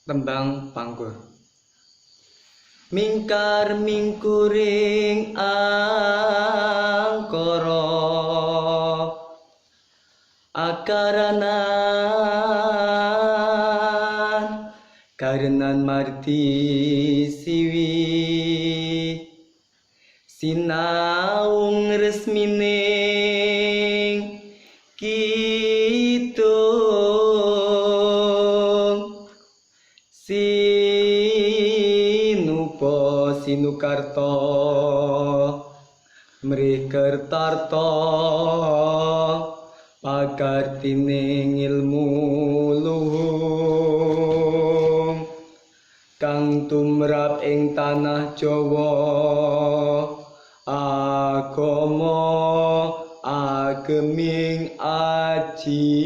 Tembang Pangkur. Mingkar mingkuring angkara akaranan karenan marti siwi sinaung resmining kitung sinukarto mrikertarto pakartining ilmu luhung kang tumrap ing tanah Jawa agama ageming aji